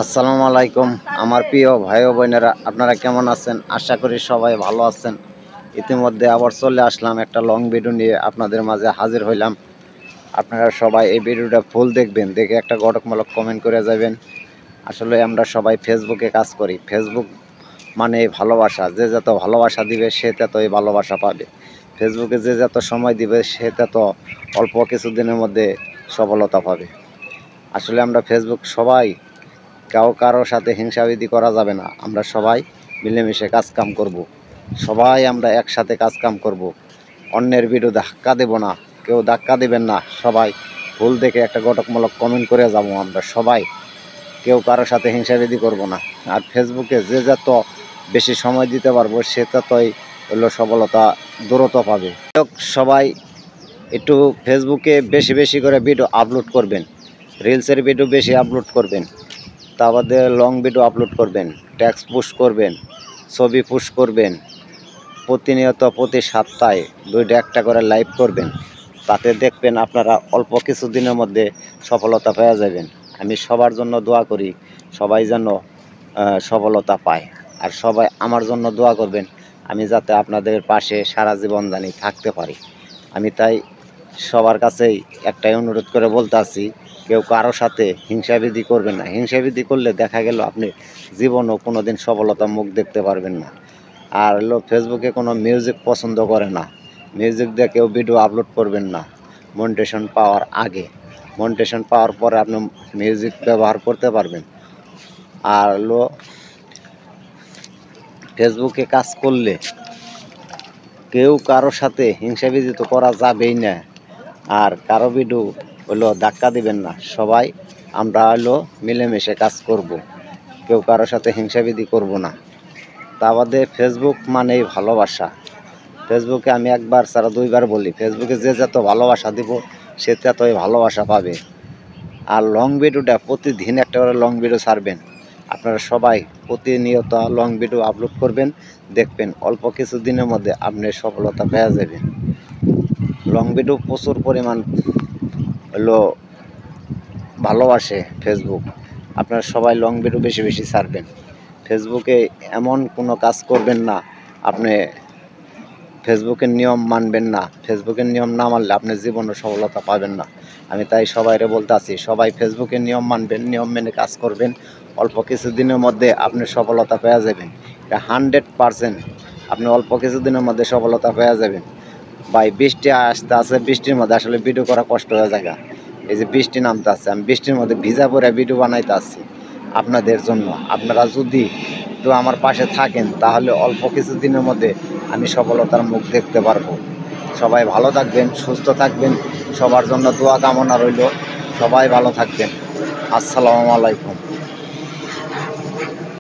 আসসালামু আলাইকুম আমার প্রিয় ভাই ও বোনেরা, আপনারা কেমন আছেন? আশা করি সবাই ভালো আছেন। ইতিমধ্যে আবার চলে আসলাম একটা লং ভিডিও নিয়ে, আপনাদের মাঝে হাজির হইলাম। আপনারা সবাই এই ভিডিওটা ফুল দেখবেন, দেখে একটা গঠনমূলক কমেন্ট করে যাবেন। আসলে আমরা সবাই ফেসবুকে কাজ করি। ফেসবুক মানে ভালোবাসা, যে যত ভালোবাসা দিবে সে ততই ভালোবাসা পাবে। ফেসবুকে যে যত সময় দিবে সে তত অল্প কিছুদিনের মধ্যে সফলতা পাবে। আসলে আমরা ফেসবুক সবাই, কারোর সাথে হিংসাবিধি করা যাবে না। আমরা সবাই মিলেমিশে কাজকাম করব। সবাই আমরা একসাথে কাজকাম করব। অন্যের ভিডিও ধাক্কা দেব না, কেউ ধাক্কা দেবেন না। সবাই ভুল দেখে একটা গঠনমূলক কমেন্ট করে যাব। আমরা সবাই কেউ কারোর সাথে হিংসাবিধি করব না। আর ফেসবুকে যে যত বেশি সময় দিতে পারবো সে ততই হলো সফলতা দ্রুত পাবে। সবাই একটু ফেসবুকে বেশি বেশি করে ভিডিও আপলোড করবেন, রিলসের ভিডিও বেশি আপলোড করবেন, তা বাদে লং ভিডিও আপলোড করবেন, টেক্সট পুশ করবেন, ছবি পুশ করবেন। প্রতিনিয়ত প্রতি সপ্তাহে দুইটা একটা করে লাইভ করবেন। তাতে দেখবেন আপনারা অল্প কিছু দিনের মধ্যে সফলতা পেয়ে যাবেন। আমি সবার জন্য দোয়া করি, সবাই যেন সফলতা পায়। আর সবাই আমার জন্য দোয়া করবেন, আমি যাতে আপনাদের পাশে সারা জীবন জানি থাকতে পারি। আমি তাই সবার কাছেই একটাই অনুরোধ করে বলতে আছি, কেউ কারো সাথে হিংসাবিধি করবেন না। হিংসাবিধি করলে দেখা গেল আপনি জীবনও কোনো দিন সফলতার মুখ দেখতে পারবেন না। আর হলো ফেসবুকে কোনো মিউজিক পছন্দ করে না, মিউজিক দিয়ে কেউ ভিডিও আপলোড করবেন না মনিটেশন পাওয়ার আগে। মনিটেশন পাওয়ার পরে আপনি মিউজিক ব্যবহার করতে পারবেন। আর হলো ফেসবুকে কাজ করলে কেউ কারো সাথে হিংসাবিধি তো করা যাবেই না। আর কারো ভিডিও হলো ধাক্কা দিবেন না। সবাই আমরা হলো মিলেমিশে কাজ করব, কেউ কারোর সাথে হিংসাবিধি করব না। তা বাদে ফেসবুক মানেই ভালোবাসা। ফেসবুকে আমি একবার ছাড়া দুইবার বলি, ফেসবুকে যে যত ভালোবাসা দিব সে ততই ভালোবাসা পাবে। আর লং ভিডিওটা প্রতিদিন একটা করে লং ভিডিও ছাড়বেন। আপনারা সবাই প্রতিনিয়ত লং ভিডিও আপলোড করবেন, দেখবেন অল্প কিছু দিনের মধ্যে আপনি সফলতা পেয়ে যাবেন। লং ভিডিও প্রচুর পরিমাণ হলো ভালোবাসে ফেসবুক। আপনারা সবাই লং ভিডিও বেশি বেশি ছাড়বেন। ফেসবুকে এমন কোনো কাজ করবেন না আপনি ফেসবুকের নিয়ম মানবেন না। ফেসবুকের নিয়ম না মানলে আপনি জীবনে সফলতা পাবেন না। আমি তাই সবাইরে বলতে আছি, সবাই ফেসবুকের নিয়ম মানবেন, নিয়ম মেনে কাজ করবেন। অল্প কিছুদিনের মধ্যে আপনি সফলতা পেয়ে যাবেন। এটা 100% আপনি অল্প কিছুদিনের মধ্যে সফলতা পেয়ে যাবেন। ভাই বৃষ্টি আসতে আছে, বৃষ্টির মধ্যে আসলে ভিডিও করা কষ্ট হয়ে যায়। এই যে বৃষ্টি নামতে আছে, আমি বৃষ্টির মধ্যে ভিজা পরে ভিডিও বানাইতে আসছি আপনাদের জন্য। আপনারা যদি একটু আমার পাশে থাকেন তাহলে অল্প কিছুদিনের মধ্যে আমি সফলতার মুখ দেখতে পারবো। সবাই ভালো থাকবেন, সুস্থ থাকবেন, সবার জন্য দোয়া কামনা রইল। সবাই ভালো থাকবেন। আসসালামু আলাইকুম।